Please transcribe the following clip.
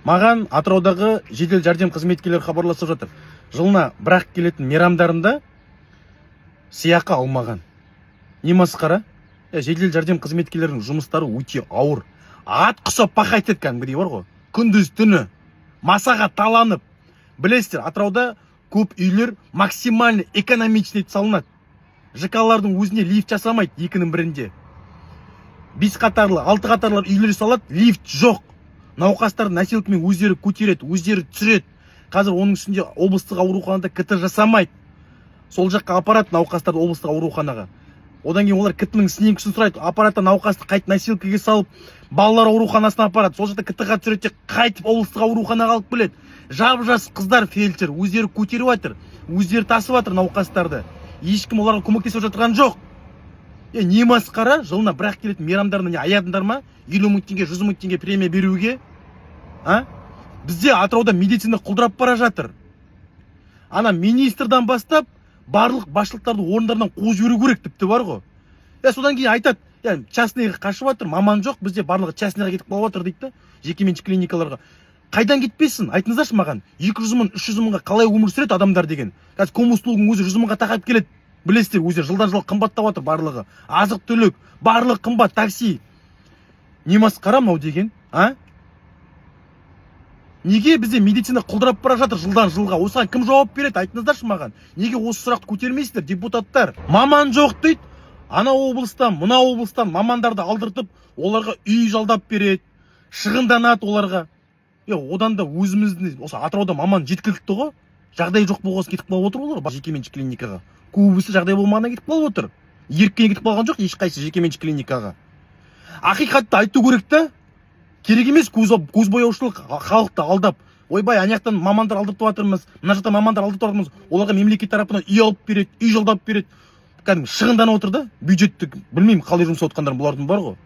Маған Атыраудағы жедел жәрдем қызметкерлері хабарласып жатыр. Жылына бірақ келетін мейрамдарында сыйақы алмаған. Не масқара? Жедел жәрдем қызметкерлерінің жұмыстары өте ауыр. Ат құсап пахать еткен кәдімгідей бар ғой. Күндіз түні масаға таланып. Білесіздер, Атырауда көп үйлер максимально экономичный салынады. ЖК-лардың өзіне лифт жасамайды екінің бірінде. 5 қатарлы, 6 қатарлы үйлер салады, лифт жоқ. Науқастар носилкамен өздері көтереді, өздері түсіреді. Қазір оның үстінде облыстық ауруханада КТ жасамайды. Сол жаққа апарат науқастарды облыстық ауруханаға. Одан кейін олар КТ-ның снимкасын сұрайды, аппаратта науқасты қайт носилкаға салып, балалар ауруханасына апарат. Сол жақта КТ-ға түсіреді, қайтып облыстық ауруханаға алып келеді. Жап-жас қыздар фельдшер өздері көтеріп жатыр, өздері тасып жатыр науқастарды. Ешкім оларға көмектесіп жатырған жоқ. Не масқара, жылына бірақ келетін мейрамдарына не аядыңдар ма? 50 мың теңге, 100 мың теңге премия беруге? Бізде Атырауда медицина құлдырап бара жатыр. Ана министрдан бастап барлық басшылықтарды орындарынан қуып жіберу керек тіпті бар ғой. Содан кейін айтады, частныйға қашып жатыр, маман жоқ, бізде барлығы частныйға кетіп қалып жатыр дейді, жекеменшік клиникаларға. Қайдан кетпесін? Айтыңыздаршы маған. 200 мың, 300 мыңға қалай өмір сүреді адамдар деген. Қазір коммунслугың өзі 100 мыңға тақап келеді. Білесіздер, өзі жылдан жылға қымбаттап жатыр барлығы. Азық түлік, барлық қымбат, такси. Не масқара мынау деген, Неге бізде медицина құлдырап бара жатыр жылдан жылға? Осыған кім жауап береді? Айтыңыздаршы маған. Неге осы сұрақты көтермейсіздер, депутаттар? Маман жоқ дейді. Ана облыстан, мына облыстан мамандарды алдыртып, оларға үй жалдап береді, шығынданады оларға. Одан да өзіміздің осы Атырауда маман жеткілікті ғой. Жағдай жоқ болғасын кетіп қалып отыр олар жекеменшік клиникаға. Көбісі жағдай болмағаннан кетіп қалып отыр. Еріккен кетіп қалған жоқ ешқайсы жекеменшік клиникаға. Ақиқатты айту керек та. Керек емес көзбояушылық халықты алдап. Ойбай, аяқтан мамандар алдыртып жатырмыз, мына жақта мамандар алдыртып жатырмыз. Оларға мемлекет тарапынан үй алып береді, үй жалдап береді. Кәдімгі шығынданып отыр да, бюджеттік, білмеймін қалай жұмсап отқандарын бұлардың бар ғой.